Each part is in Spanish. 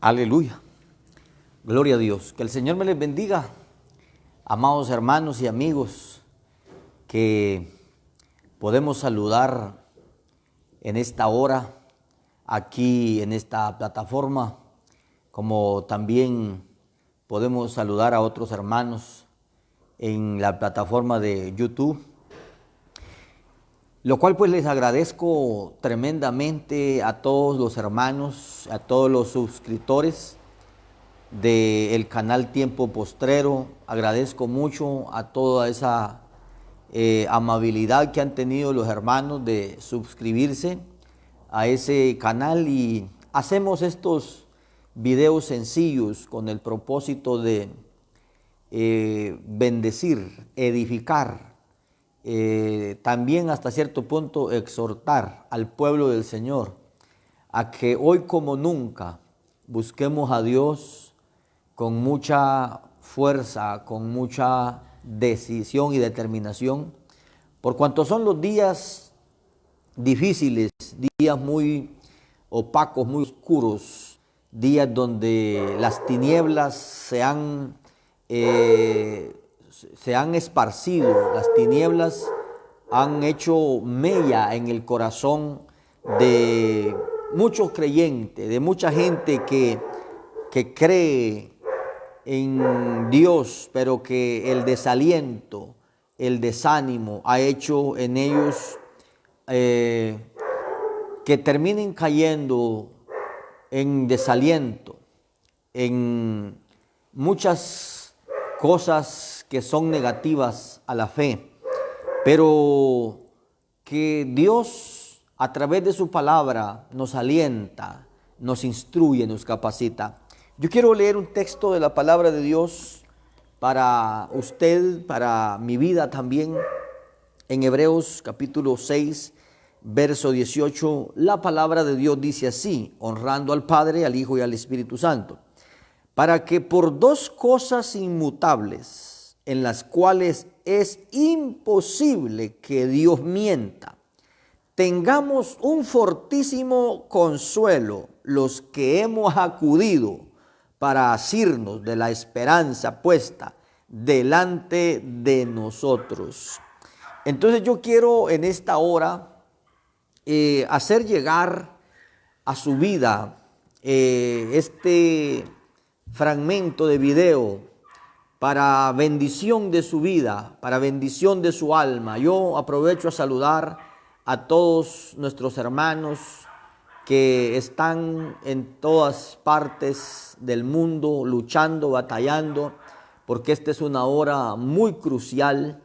Aleluya. Gloria a Dios. Que el Señor me les bendiga, amados hermanos y amigos, que podemos saludar en esta hora, aquí en esta plataforma, como también podemos saludar a otros hermanos en la plataforma de YouTube. Lo cual pues les agradezco tremendamente a todos los hermanos, a todos los suscriptores del canal Tiempo Postrero. Agradezco mucho a toda esa amabilidad que han tenido los hermanos de suscribirse a ese canal, y hacemos estos videos sencillos con el propósito de bendecir, edificar, también hasta cierto punto exhortar al pueblo del Señor a que hoy como nunca busquemos a Dios con mucha fuerza, con mucha decisión y determinación, por cuanto son los días difíciles, días muy opacos, muy oscuros, días donde las tinieblas se han esparcido, las tinieblas han hecho mella en el corazón de muchos creyentes, de mucha gente que cree en Dios, pero que el desaliento, el desánimo ha hecho en ellos que terminen cayendo en desaliento, en muchas cosas que son negativas a la fe, pero que Dios a través de su palabra nos alienta, nos instruye, nos capacita. Yo quiero leer un texto de la palabra de Dios para usted, para mi vida también, en Hebreos capítulo 6, verso 18. La palabra de Dios dice así, honrando al Padre, al Hijo y al Espíritu Santo, para que por dos cosas inmutables, en las cuales es imposible que Dios mienta, tengamos un fortísimo consuelo los que hemos acudido para asirnos de la esperanza puesta delante de nosotros. Entonces yo quiero en esta hora hacer llegar a su vida este fragmento de video para bendición de su vida, para bendición de su alma. Yo aprovecho a saludar a todos nuestros hermanos que están en todas partes del mundo luchando, batallando, porque esta es una hora muy crucial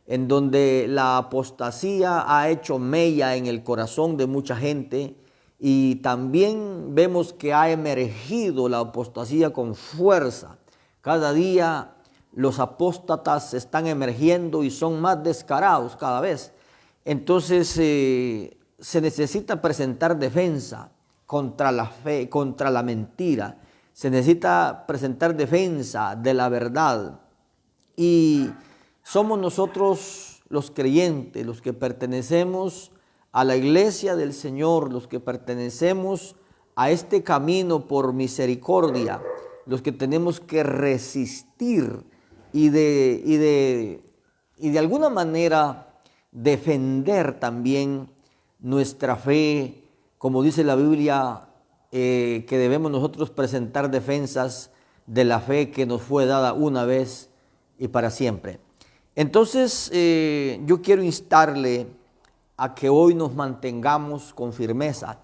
en donde la apostasía ha hecho mella en el corazón de mucha gente, y también vemos que ha emergido la apostasía con fuerza. Cada día los apóstatas están emergiendo y son más descarados cada vez. Entonces se necesita presentar defensa contra la fe, contra la mentira. Se necesita presentar defensa de la verdad. Y somos nosotros los creyentes, los que pertenecemos a la iglesia del Señor, los que pertenecemos a este camino por misericordia, los que tenemos que resistir y de alguna manera defender también nuestra fe, como dice la Biblia, que debemos nosotros presentar defensas de la fe que nos fue dada una vez y para siempre. Entonces yo quiero instarle a que hoy nos mantengamos con firmeza,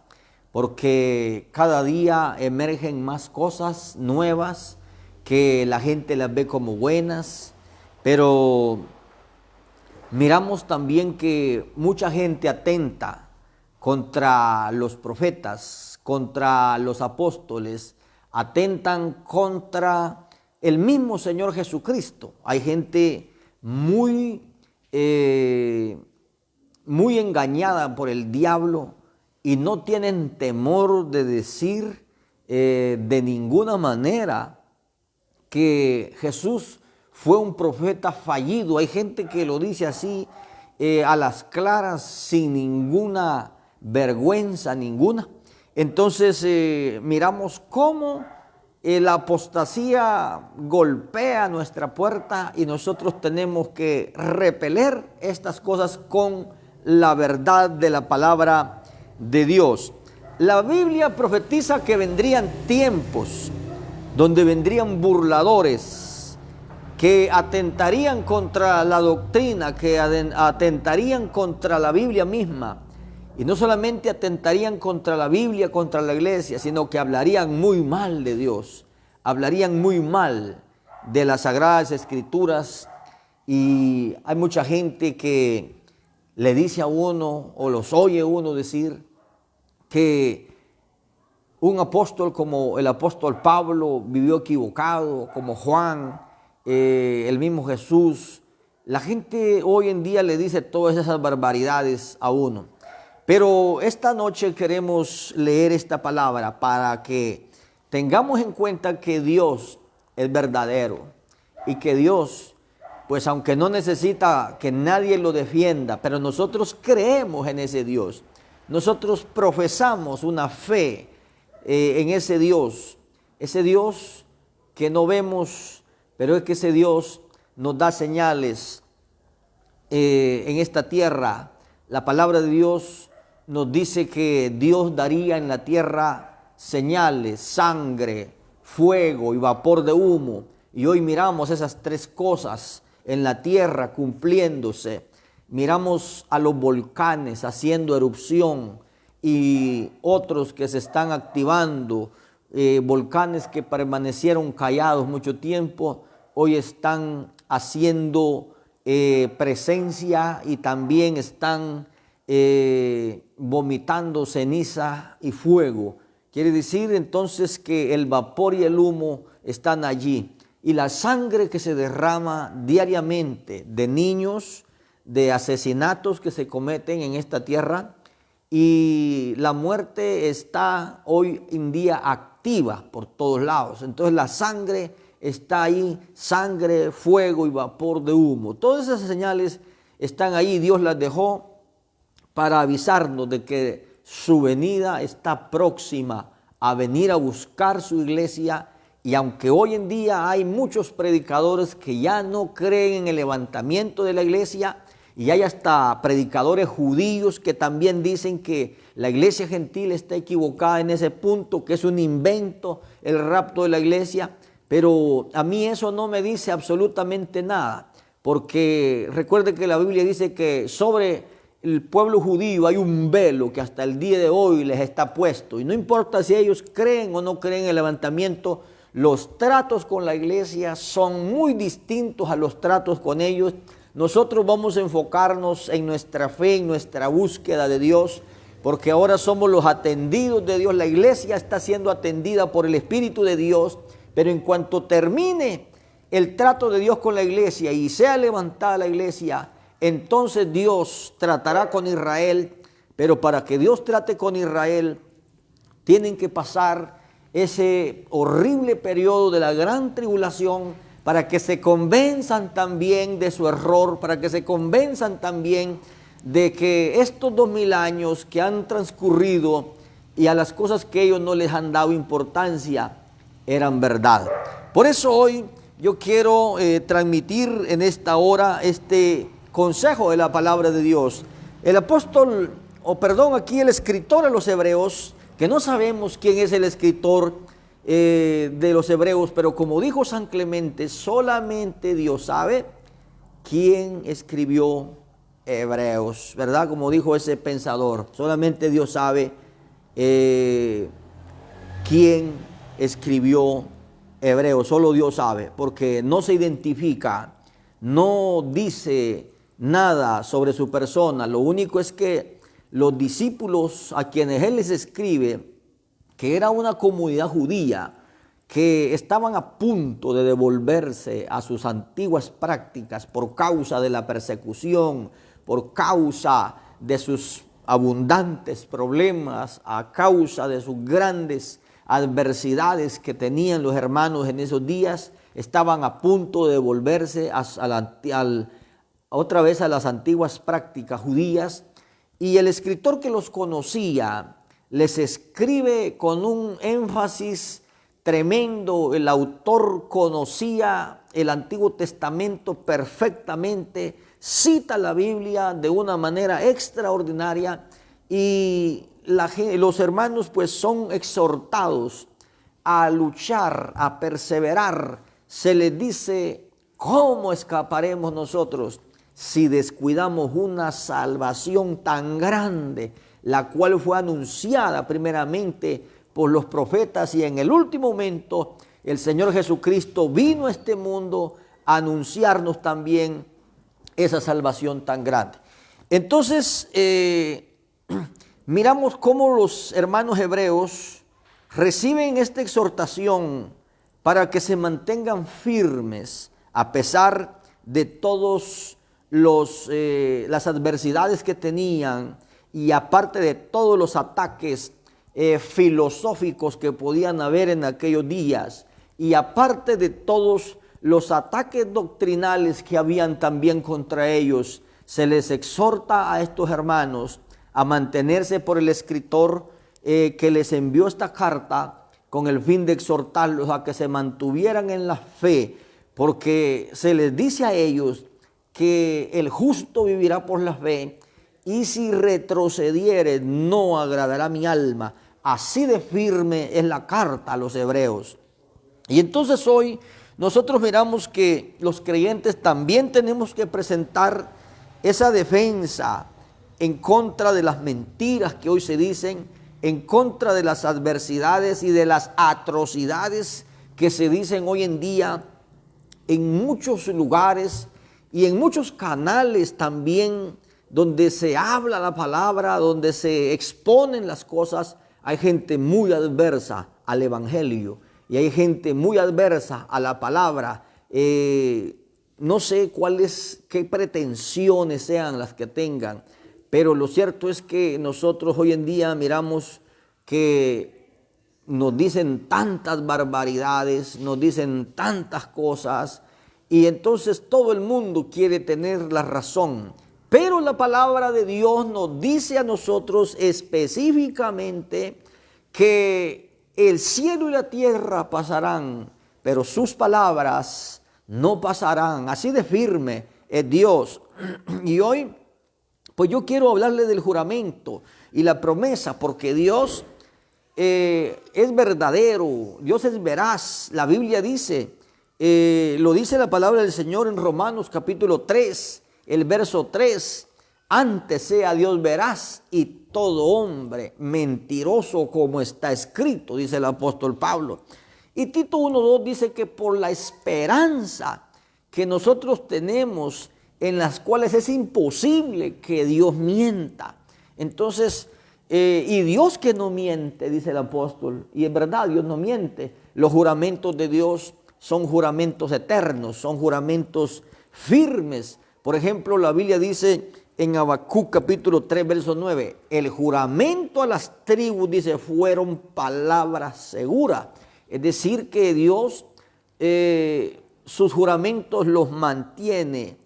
porque cada día emergen más cosas nuevas que la gente las ve como buenas, pero miramos también que mucha gente atenta contra los profetas, contra los apóstoles, atentan contra el mismo Señor Jesucristo. Hay gente muy engañada por el diablo y no tienen temor de decir de ninguna manera que Jesús fue un profeta fallido. Hay gente que lo dice así a las claras, sin ninguna vergüenza ninguna. Entonces miramos cómo la apostasía golpea nuestra puerta y nosotros tenemos que repeler estas cosas con la verdad de la palabra de Dios. La Biblia profetiza que vendrían tiempos donde vendrían burladores que atentarían contra la doctrina, que atentarían contra la Biblia misma. Y no solamente atentarían contra la Biblia, contra la iglesia, sino que hablarían muy mal de Dios, hablarían muy mal de las Sagradas Escrituras. Y hay mucha gente que le dice a uno o los oye uno decir que un apóstol como el apóstol Pablo vivió equivocado, como Juan, el mismo Jesús. La gente hoy en día le dice todas esas barbaridades a uno. Pero esta noche queremos leer esta palabra para que tengamos en cuenta que Dios es verdadero y que Dios, pues aunque no necesita que nadie lo defienda, pero nosotros creemos en ese Dios. Nosotros profesamos una fe en ese Dios que no vemos, pero es que ese Dios nos da señales en esta tierra. La palabra de Dios nos dice que Dios daría en la tierra señales, sangre, fuego y vapor de humo. Y hoy miramos esas tres cosas en la tierra cumpliéndose. Miramos a los volcanes haciendo erupción y otros que se están activando. Volcanes que permanecieron callados mucho tiempo, hoy están haciendo presencia y también están vomitando ceniza y fuego. Quiere decir entonces que el vapor y el humo están allí. Y la sangre que se derrama diariamente de niños, de asesinatos que se cometen en esta tierra, y la muerte está hoy en día activa por todos lados. Entonces la sangre está ahí, sangre, fuego y vapor de humo. Todas esas señales están ahí. Dios las dejó para avisarnos de que su venida está próxima a venir a buscar su iglesia. Y aunque hoy en día hay muchos predicadores que ya no creen en el levantamiento de la iglesia, y hay hasta predicadores judíos que también dicen que la iglesia gentil está equivocada en ese punto, que es un invento el rapto de la iglesia, pero a mí eso no me dice absolutamente nada, porque recuerde que la Biblia dice que sobre el pueblo judío hay un velo que hasta el día de hoy les está puesto, y no importa si ellos creen o no creen en el levantamiento, los tratos con la iglesia son muy distintos a los tratos con ellos. Nosotros vamos a enfocarnos en nuestra fe, en nuestra búsqueda de Dios, porque ahora somos los atendidos de Dios. La iglesia está siendo atendida por el Espíritu de Dios, pero en cuanto termine el trato de Dios con la iglesia y sea levantada la iglesia, entonces Dios tratará con Israel. Pero para que Dios trate con Israel, tienen que pasar ese horrible periodo de la gran tribulación, para que se convenzan también de su error, para que se convenzan también de que estos 2000 años que han transcurrido y a las cosas que ellos no les han dado importancia eran verdad. Por eso hoy yo quiero transmitir en esta hora este consejo de la palabra de Dios. El apóstol, aquí el escritor de los Hebreos, que no sabemos quién es el escritor de los Hebreos, pero como dijo San Clemente, solamente Dios sabe quién escribió Hebreos, ¿verdad? Como dijo ese pensador, solamente Dios sabe quién escribió Hebreos, solo Dios sabe, porque no se identifica, no dice nada sobre su persona. Lo único es que los discípulos a quienes él les escribe, que era una comunidad judía, que estaban a punto de devolverse a sus antiguas prácticas por causa de la persecución, por causa de sus abundantes problemas, a causa de sus grandes adversidades que tenían los hermanos en esos días, estaban a punto de devolverse otra vez a las antiguas prácticas judías. Y el escritor que los conocía les escribe con un énfasis tremendo. El autor conocía el Antiguo Testamento perfectamente, cita la Biblia de una manera extraordinaria y los hermanos pues son exhortados a luchar, a perseverar. Se les dice, ¿cómo escaparemos nosotros si descuidamos una salvación tan grande, la cual fue anunciada primeramente por los profetas, y en el último momento el Señor Jesucristo vino a este mundo a anunciarnos también esa salvación tan grande? Entonces, miramos cómo los hermanos hebreos reciben esta exhortación para que se mantengan firmes a pesar de todos las adversidades que tenían, y aparte de todos los ataques filosóficos que podían haber en aquellos días, y aparte de todos los ataques doctrinales que habían también contra ellos. Se les exhorta a estos hermanos a mantenerse por el escritor que les envió esta carta con el fin de exhortarlos a que se mantuvieran en la fe, porque se les dice a ellos que el justo vivirá por la fe, y si retrocediere no agradará mi alma. Así de firme es la carta a los hebreos. Y entonces hoy nosotros miramos que los creyentes también tenemos que presentar esa defensa en contra de las mentiras que hoy se dicen, en contra de las adversidades y de las atrocidades que se dicen hoy en día en muchos lugares y en muchos canales también, donde se habla la palabra, donde se exponen las cosas. Hay gente muy adversa al evangelio y hay gente muy adversa a la palabra. No sé qué pretensiones sean las que tengan, pero lo cierto es que nosotros hoy en día miramos que nos dicen tantas barbaridades, nos dicen tantas cosas, y entonces todo el mundo quiere tener la razón. Pero la palabra de Dios nos dice a nosotros específicamente que el cielo y la tierra pasarán, pero sus palabras no pasarán. Así de firme es Dios. Y hoy, pues yo quiero hablarle del juramento y la promesa, porque Dios es verdadero, Dios es veraz. La Biblia dice, lo dice la palabra del Señor en Romanos capítulo 3, el verso 3, antes sea Dios veraz y todo hombre mentiroso, como está escrito, dice el apóstol Pablo. Y Tito 1:2 dice que por la esperanza que nosotros tenemos, en las cuales es imposible que Dios mienta. Entonces, y Dios que no miente, dice el apóstol, y en verdad Dios no miente. Los juramentos de Dios son juramentos eternos, son juramentos firmes. Por ejemplo, la Biblia dice en Habacuc capítulo 3, verso 9, el juramento a las tribus, dice, fueron palabras seguras. Es decir, que Dios sus juramentos los mantiene.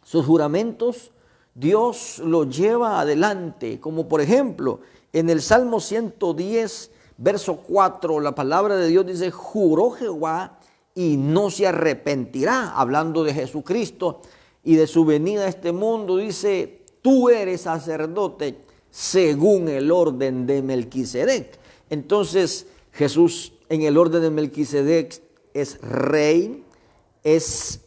Sus juramentos Dios los lleva adelante. Como por ejemplo, en el Salmo 110, verso 4, la palabra de Dios dice, juró Jehová y no se arrepentirá, hablando de Jesucristo y de su venida a este mundo. Dice, tú eres sacerdote según el orden de Melquisedec. Entonces Jesús en el orden de Melquisedec es rey, es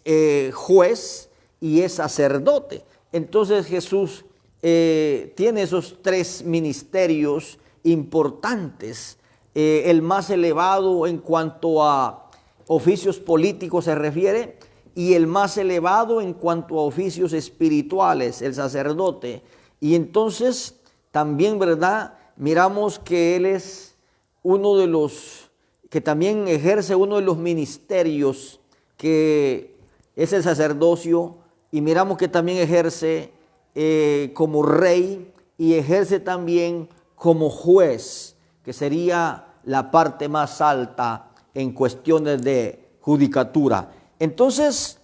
juez y es sacerdote. Entonces Jesús tiene esos tres ministerios importantes. El más elevado en cuanto a oficios políticos se refiere, y el más elevado en cuanto a oficios espirituales, el sacerdote. Y entonces también, ¿verdad?, miramos que él es uno de los que también ejerce uno de los ministerios que es el sacerdocio, y miramos que también ejerce como rey y ejerce también como juez, que sería la parte más alta en cuestiones de judicatura. Entonces,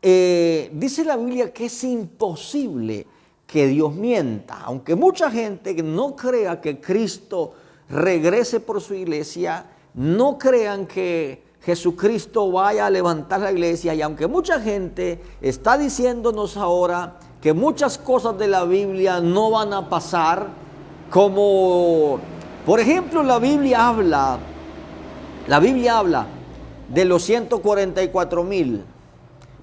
dice la Biblia que es imposible que Dios mienta. Aunque mucha gente no crea que Cristo regrese por su iglesia, no crean que Jesucristo vaya a levantar la iglesia. Y aunque mucha gente está diciéndonos ahora que muchas cosas de la Biblia no van a pasar, como por ejemplo la Biblia habla de los 144,000.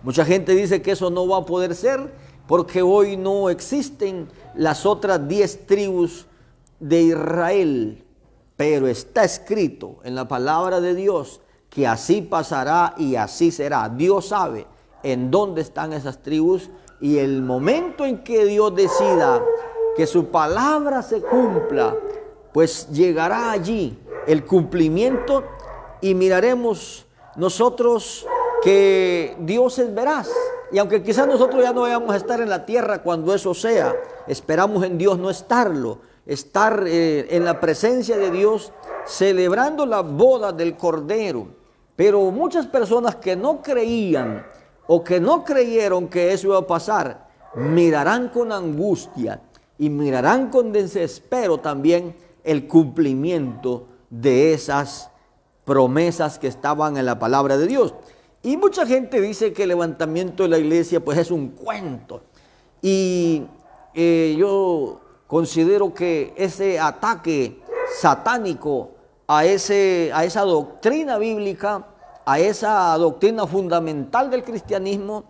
Mucha gente dice que eso no va a poder ser porque hoy no existen las otras 10 tribus de Israel, pero está escrito en la palabra de Dios que así pasará y así será. Dios sabe en dónde están esas tribus, y el momento en que Dios decida que su palabra se cumpla, pues llegará allí el cumplimiento y miraremos nosotros que Dios es veraz. Y aunque quizás nosotros ya no vayamos a estar en la tierra cuando eso sea, esperamos en Dios no estarlo, estar en la presencia de Dios celebrando la boda del Cordero. Pero muchas personas que no creían o que no creyeron que eso iba a pasar, mirarán con angustia y mirarán con desespero también el cumplimiento de esas promesas que estaban en la palabra de Dios. Y mucha gente dice que el levantamiento de la iglesia pues es un cuento. Y yo considero que ese ataque satánico a esa doctrina bíblica, a esa doctrina fundamental del cristianismo,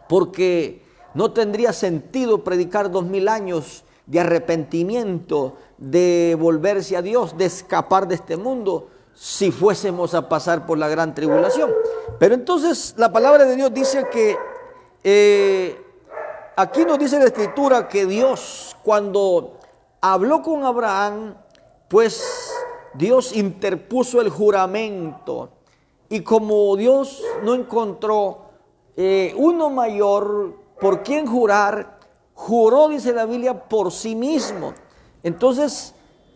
porque no tendría sentido predicar 2000 años de arrepentimiento, de volverse a Dios, de escapar de este mundo, si fuésemos a pasar por la gran tribulación. Pero entonces la palabra de Dios dice que aquí nos dice la Escritura que Dios, cuando habló con Abraham, pues Dios interpuso el juramento. Y como Dios no encontró uno mayor por quien jurar, juró, dice la Biblia, por sí mismo. Entonces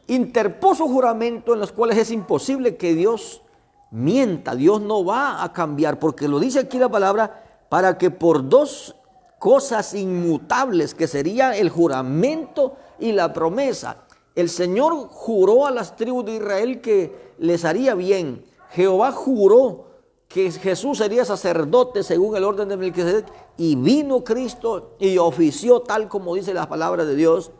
interpuso juramento en los cuales es imposible que Dios mienta. Dios no va a cambiar, porque lo dice aquí la palabra, para que por dos cosas inmutables, que sería el juramento y la promesa, el Señor juró a las tribus de Israel que les haría bien. Jehová juró que Jesús sería sacerdote según el orden de Melquisedec, y vino Cristo y ofició tal como dice la palabra de Dios,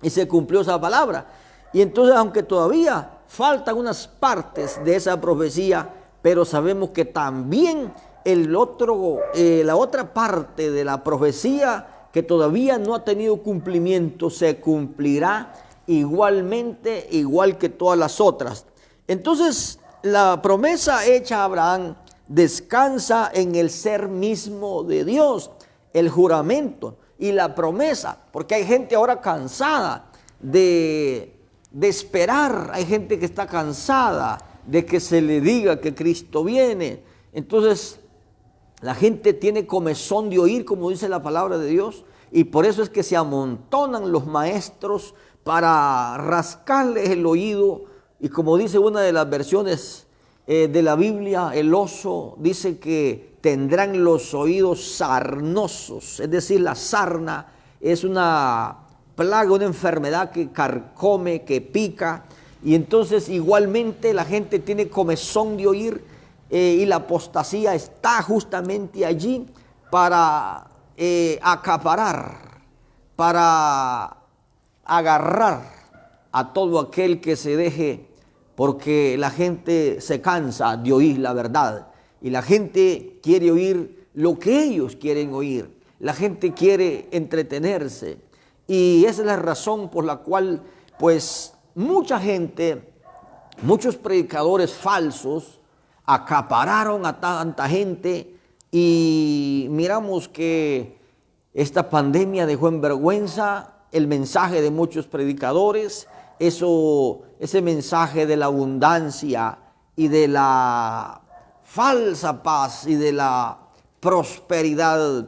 y se cumplió esa palabra. Y entonces, aunque todavía faltan unas partes de esa profecía, pero sabemos que también la otra parte de la profecía que todavía no ha tenido cumplimiento se cumplirá igualmente, igual que todas las otras. Entonces, la promesa hecha a Abraham descansa en el ser mismo de Dios, el juramento y la promesa, porque hay gente ahora cansada de esperar, hay gente que está cansada de que se le diga que Cristo viene. Entonces la gente tiene comezón de oír, como dice la palabra de Dios, y por eso es que se amontonan los maestros para rascarles el oído. Y como dice una de las versiones de la Biblia, el oso dice que tendrán los oídos sarnosos, es decir, la sarna es una plaga, una enfermedad que carcome, que pica, y entonces igualmente la gente tiene comezón de oír, y la apostasía está justamente allí para acaparar, para agarrar a todo aquel que se deje, porque la gente se cansa de oír la verdad y la gente quiere oír lo que ellos quieren oír. La gente quiere entretenerse, y esa es la razón por la cual pues mucha gente, muchos predicadores falsos acapararon a tanta gente, y miramos que esta pandemia dejó en vergüenza el mensaje de muchos predicadores. Ese mensaje de la abundancia y de la falsa paz y de la prosperidad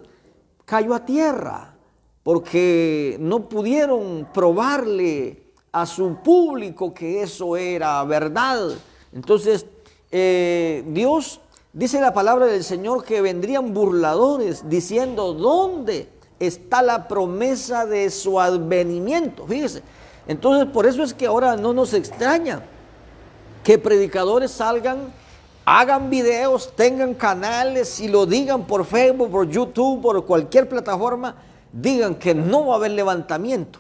cayó a tierra, porque no pudieron probarle a su público que eso era verdad. Entonces Dios dice la palabra del Señor que vendrían burladores diciendo: ¿dónde está la promesa de su advenimiento? Fíjese. Entonces, por eso es que ahora no nos extraña que predicadores salgan, hagan videos, tengan canales y lo digan por Facebook, por YouTube, por cualquier plataforma, digan que no va a haber levantamiento.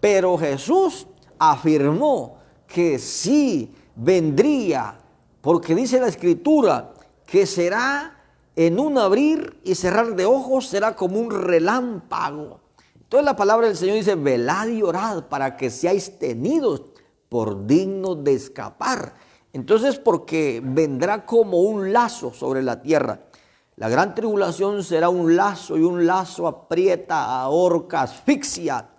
Pero Jesús afirmó que sí vendría, porque dice la Escritura que será en un abrir y cerrar de ojos, será como un relámpago. Entonces la palabra del Señor dice, velad y orad para que seáis tenidos por dignos de escapar. Entonces, porque vendrá como un lazo sobre la tierra. La gran tribulación será un lazo, y un lazo aprieta, ahorca, asfixia,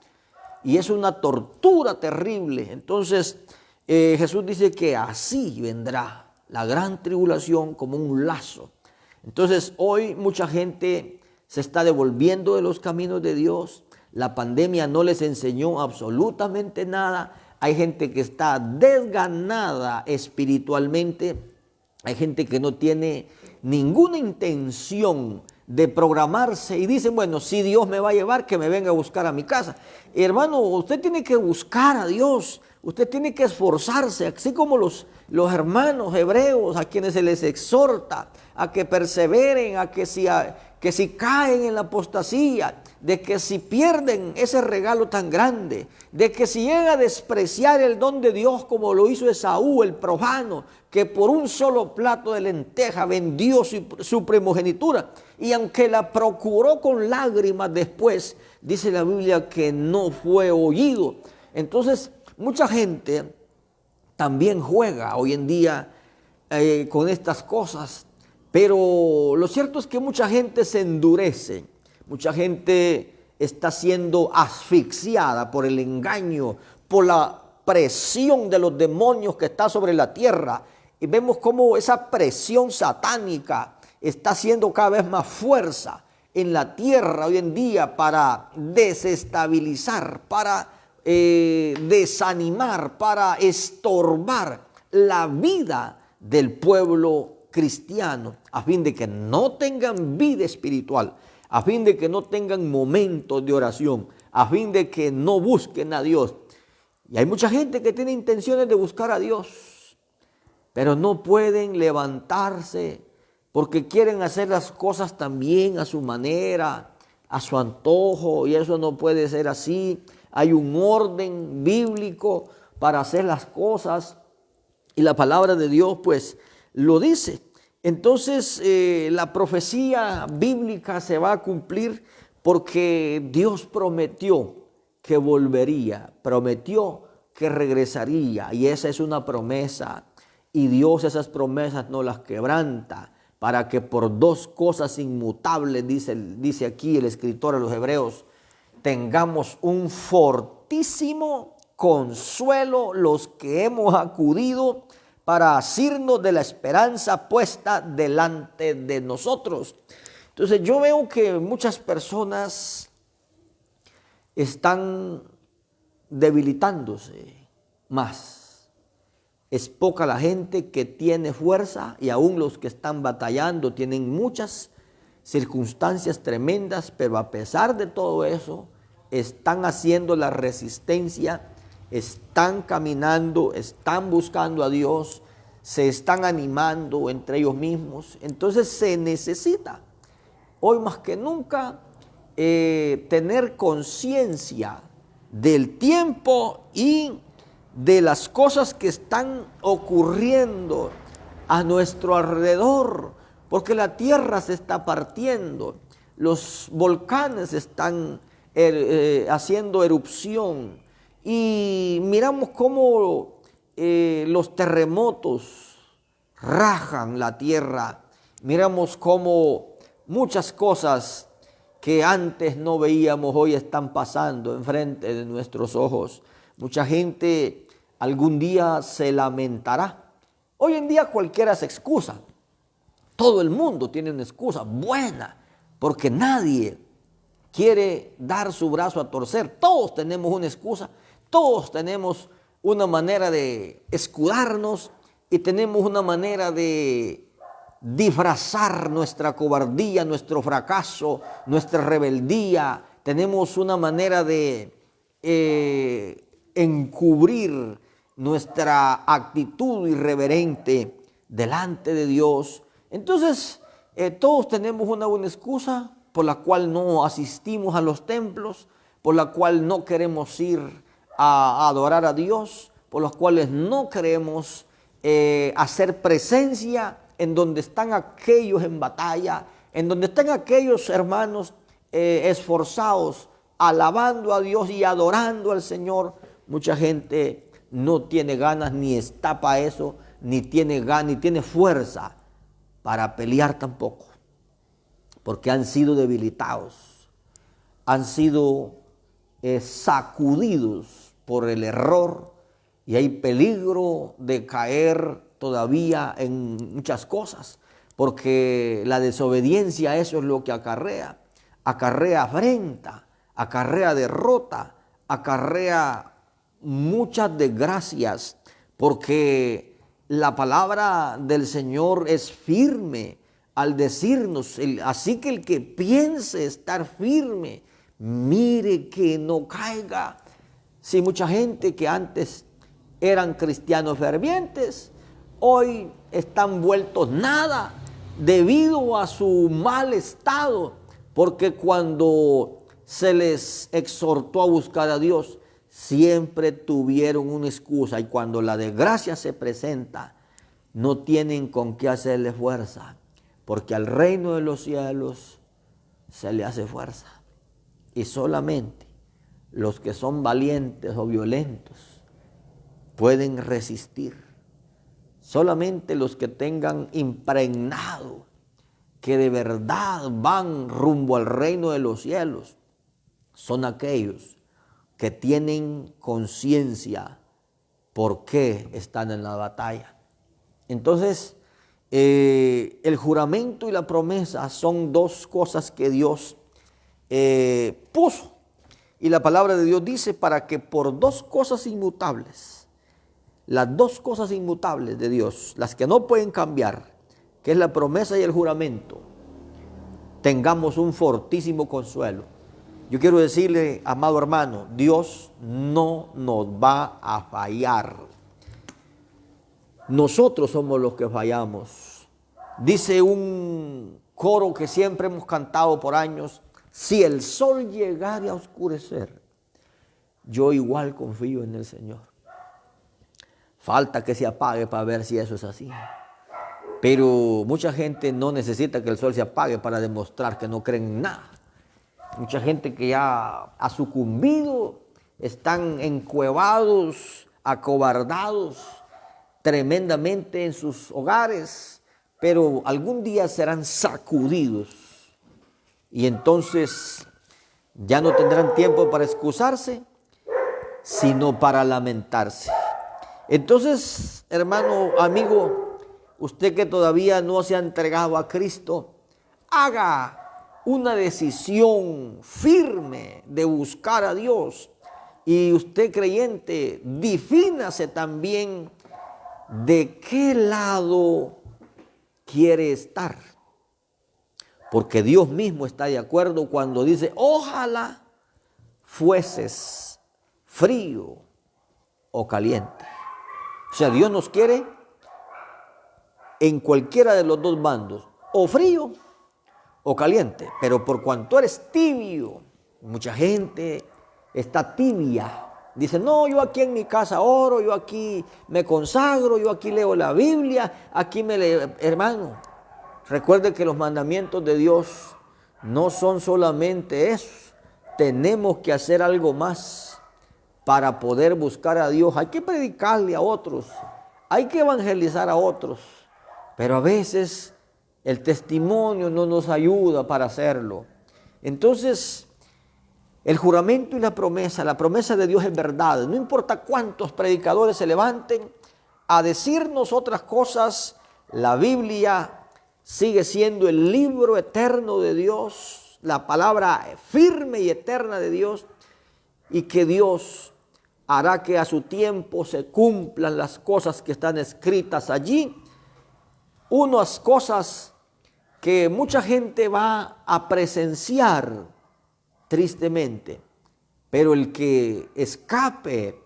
y es una tortura terrible. Entonces, Jesús dice que así vendrá la gran tribulación como un lazo. Entonces, hoy mucha gente se está devolviendo de los caminos de Dios. La pandemia no les enseñó absolutamente nada. Hay gente que está desganada espiritualmente. Hay gente que no tiene ninguna intención de programarse y dicen, bueno, si Dios me va a llevar, que me venga a buscar a mi casa. Hermano, usted tiene que buscar a Dios. Usted tiene que esforzarse, así como los hermanos hebreos a quienes se les exhorta a que perseveren, a que si caen en la apostasía, de que si pierden ese regalo tan grande, de que si llega a despreciar el don de Dios como lo hizo Esaú, el profano, que por un solo plato de lenteja vendió su primogenitura, y aunque la procuró con lágrimas después, dice la Biblia que no fue oído. Entonces, mucha gente también juega hoy en día con estas cosas, pero lo cierto es que mucha gente se endurece, mucha gente está siendo asfixiada por el engaño, por la presión de los demonios que está sobre la tierra, y vemos cómo esa presión satánica está haciendo cada vez más fuerza en la tierra hoy en día para desestabilizar, para desanimar, para estorbar la vida del pueblo cristiano, a fin de que no tengan vida espiritual, a fin de que no tengan momentos de oración, a fin de que no busquen a Dios. Y hay mucha gente que tiene intenciones de buscar a Dios, pero no pueden levantarse porque quieren hacer las cosas también a su manera, a su antojo, y eso no puede ser así. Hay un orden bíblico para hacer las cosas y la palabra de Dios pues lo dice. Entonces la profecía bíblica se va a cumplir porque Dios prometió que volvería, prometió que regresaría, y esa es una promesa, y Dios esas promesas no las quebranta, para que por dos cosas inmutables, dice aquí el escritor a los Hebreos, tengamos un fortísimo consuelo los que hemos acudido para asirnos de la esperanza puesta delante de nosotros. Entonces yo veo que muchas personas están debilitándose más. Es poca la gente que tiene fuerza, y aún los que están batallando tienen muchas circunstancias tremendas, pero a pesar de todo eso, están haciendo la resistencia, están caminando, están buscando a Dios, se están animando entre ellos mismos. Entonces se necesita, hoy más que nunca, tener conciencia del tiempo y de las cosas que están ocurriendo a nuestro alrededor, porque la tierra se está partiendo, los volcanes están haciendo erupción, y miramos cómo los terremotos rajan la tierra, miramos cómo muchas cosas que antes no veíamos hoy están pasando enfrente de nuestros ojos. Mucha gente algún día se lamentará. Hoy en día cualquiera se excusa. Todo el mundo tiene una excusa buena, porque nadie quiere dar su brazo a torcer. Todos tenemos una excusa, todos tenemos una manera de escudarnos y tenemos una manera de disfrazar nuestra cobardía, nuestro fracaso, nuestra rebeldía. Tenemos una manera de encubrir nuestra actitud irreverente delante de Dios. Entonces, todos tenemos una buena excusa por la cual no asistimos a los templos, por la cual no queremos ir a adorar a Dios, por los cuales no queremos hacer presencia en donde están aquellos en batalla, en donde están aquellos hermanos esforzados, alabando a Dios y adorando al Señor. Mucha gente no tiene ganas ni está para eso, ni tiene ganas, ni tiene fuerza para pelear tampoco, porque han sido debilitados, han sido sacudidos por el error y hay peligro de caer todavía en muchas cosas, porque la desobediencia, eso es lo que acarrea afrenta, acarrea derrota, acarrea muchas desgracias, porque la palabra del Señor es firme al decirnos, así que el que piense estar firme, mire que no caiga. Si mucha gente que antes eran cristianos fervientes, hoy están vueltos nada debido a su mal estado, porque cuando se les exhortó a buscar a Dios, siempre tuvieron una excusa, y cuando la desgracia se presenta, no tienen con qué hacerle fuerza, porque al reino de los cielos se le hace fuerza. Y solamente los que son valientes o violentos pueden resistir. Solamente los que tengan impregnado que de verdad van rumbo al reino de los cielos son aquellos que tienen conciencia por qué están en la batalla. Entonces, el juramento y la promesa son dos cosas que Dios puso. Y la palabra de Dios dice para que por dos cosas inmutables, las dos cosas inmutables de Dios, las que no pueden cambiar, que es la promesa y el juramento, tengamos un fortísimo consuelo. Yo quiero decirle, amado hermano, Dios no nos va a fallar. Nosotros somos los que fallamos. Dice un coro que siempre hemos cantado por años: si el sol llegara a oscurecer, yo igual confío en el Señor. Falta que se apague para ver si eso es así. Pero mucha gente no necesita que el sol se apague para demostrar que no creen en nada. Mucha gente que ya ha sucumbido, están encuevados, acobardados tremendamente en sus hogares, pero algún día serán sacudidos y entonces ya no tendrán tiempo para excusarse, sino para lamentarse. Entonces, hermano, amigo, usted que todavía no se ha entregado a Cristo, haga una decisión firme de buscar a Dios. Y usted creyente, defínase también de qué lado quiere estar. Porque Dios mismo está de acuerdo cuando dice: ojalá fueses frío o caliente. O sea, Dios nos quiere en cualquiera de los dos bandos, o frío o caliente. Pero por cuanto eres tibio, mucha gente está tibia. Dice: no, yo aquí en mi casa oro, yo aquí me consagro, yo aquí leo la Biblia, aquí me leo. Hermano, recuerde que los mandamientos de Dios no son solamente eso. Tenemos que hacer algo más para poder buscar a Dios. Hay que predicarle a otros, hay que evangelizar a otros, pero a veces el testimonio no nos ayuda para hacerlo. Entonces, el juramento y la promesa de Dios es verdad. No importa cuántos predicadores se levanten a decirnos otras cosas, la Biblia sigue siendo el libro eterno de Dios, la palabra firme y eterna de Dios, y que Dios hará que a su tiempo se cumplan las cosas que están escritas allí. Unas cosas que mucha gente va a presenciar tristemente, pero el que escape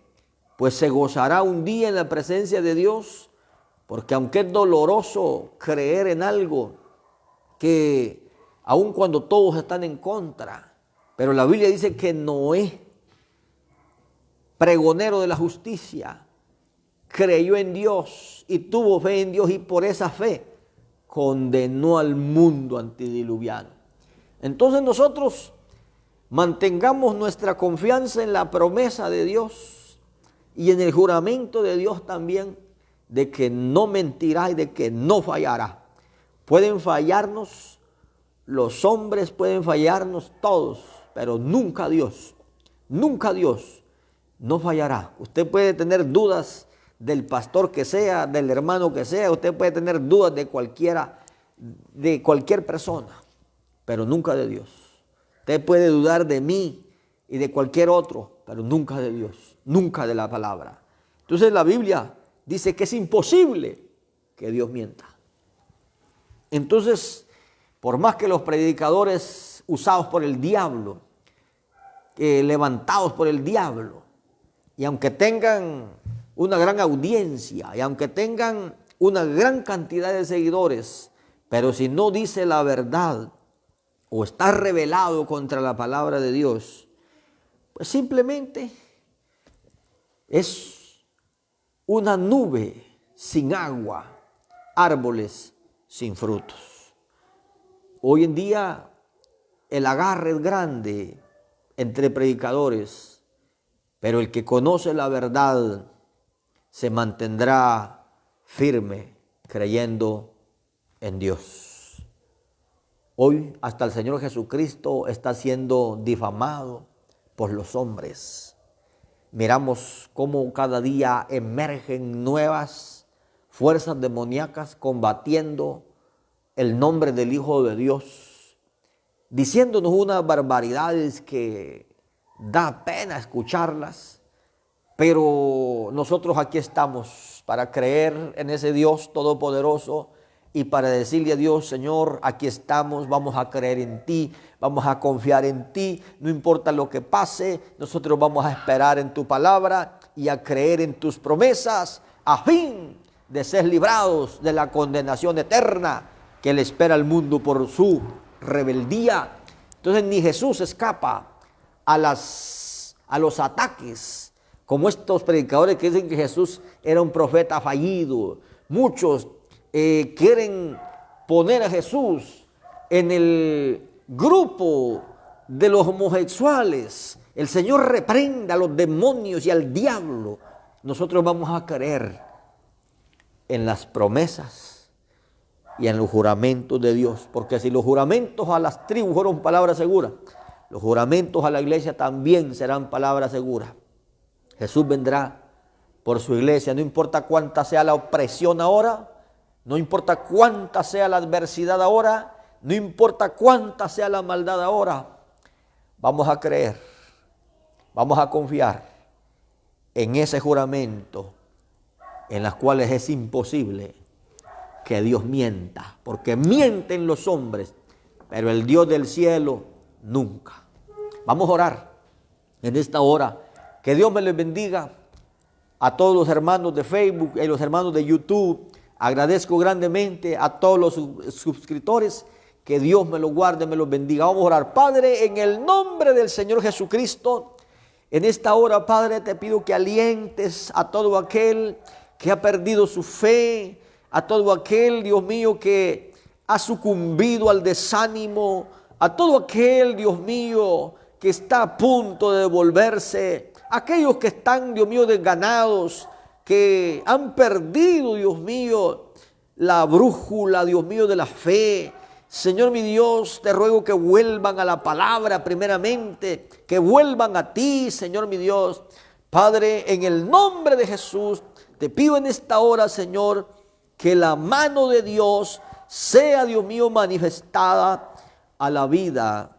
pues se gozará un día en la presencia de Dios, porque aunque es doloroso creer en algo que aun cuando todos están en contra, pero la Biblia dice que Noé, pregonero de la justicia, creyó en Dios y tuvo fe en Dios, y por esa fe condenó al mundo antediluviano. Entonces nosotros mantengamos nuestra confianza en la promesa de Dios y en el juramento de Dios también, de que no mentirá y de que no fallará. Pueden fallarnos los hombres, pueden fallarnos todos, pero nunca Dios no fallará. Usted puede tener dudas del pastor que sea, del hermano que sea, usted puede tener dudas de cualquier persona, pero nunca de Dios. Usted puede dudar de mí y de cualquier otro, pero nunca de Dios, nunca de la palabra. Entonces la Biblia dice que es imposible que Dios mienta. Entonces, por más que los predicadores usados por el diablo, levantados por el diablo, y aunque tengan una gran audiencia, y aunque tengan una gran cantidad de seguidores, pero si no dice la verdad, o está rebelado contra la palabra de Dios, pues simplemente es una nube sin agua, árboles sin frutos. Hoy en día el agarre es grande entre predicadores, pero el que conoce la verdad se mantendrá firme creyendo en Dios. Hoy hasta el Señor Jesucristo está siendo difamado por los hombres. Miramos cómo cada día emergen nuevas fuerzas demoníacas combatiendo el nombre del Hijo de Dios, diciéndonos unas barbaridades que da pena escucharlas, pero nosotros aquí estamos para creer en ese Dios todopoderoso y para decirle a Dios: Señor, aquí estamos, vamos a creer en ti, vamos a confiar en ti, no importa lo que pase, nosotros vamos a esperar en tu palabra y a creer en tus promesas, a fin de ser librados de la condenación eterna que le espera al mundo por su rebeldía. Entonces ni Jesús escapa a los ataques, como estos predicadores que dicen que Jesús era un profeta fallido. Muchos quieren poner a Jesús en el grupo de los homosexuales. El Señor reprenda a los demonios y al diablo. Nosotros vamos a creer en las promesas y en los juramentos de Dios, porque si los juramentos a las tribus fueron palabras seguras, los juramentos a la iglesia también serán palabras seguras. Jesús vendrá por su iglesia, no importa cuánta sea la opresión ahora, no importa cuánta sea la adversidad ahora, no importa cuánta sea la maldad ahora, vamos a creer, vamos a confiar en ese juramento, en las cuales es imposible que Dios mienta, porque mienten los hombres, pero el Dios del cielo nunca. Vamos a orar en esta hora. Que Dios me les bendiga a todos los hermanos de Facebook y los hermanos de YouTube. Agradezco grandemente a todos los suscriptores. Que Dios me los guarde, me los bendiga. Vamos a orar. Padre, en el nombre del Señor Jesucristo, en esta hora, Padre, te pido que alientes a todo aquel que ha perdido su fe, a todo aquel, Dios mío, que ha sucumbido al desánimo, a todo aquel, Dios mío, que está a punto de devolverse, aquellos que están, Dios mío, desganados, que han perdido, Dios mío, la brújula, Dios mío, de la fe. Señor mi Dios, te ruego que vuelvan a la palabra primeramente, que vuelvan a ti, Señor mi Dios. Padre, en el nombre de Jesús, te pido en esta hora, Señor, que la mano de Dios sea, Dios mío, manifestada a la vida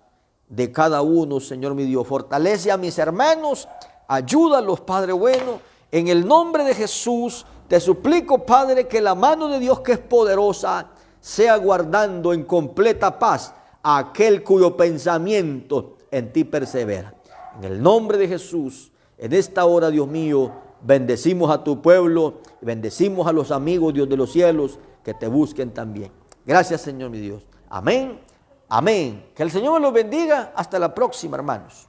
de cada uno, Señor mi Dios. Fortalece a mis hermanos, ayúdalos, Padre bueno. En el nombre de Jesús, te suplico, Padre, que la mano de Dios, que es poderosa, sea guardando en completa paz a aquel cuyo pensamiento en ti persevera. En el nombre de Jesús, en esta hora, Dios mío, bendecimos a tu pueblo, bendecimos a los amigos, Dios de los cielos, que te busquen también. Gracias, Señor mi Dios. Amén, amén. Que el Señor me los bendiga. Hasta la próxima, hermanos.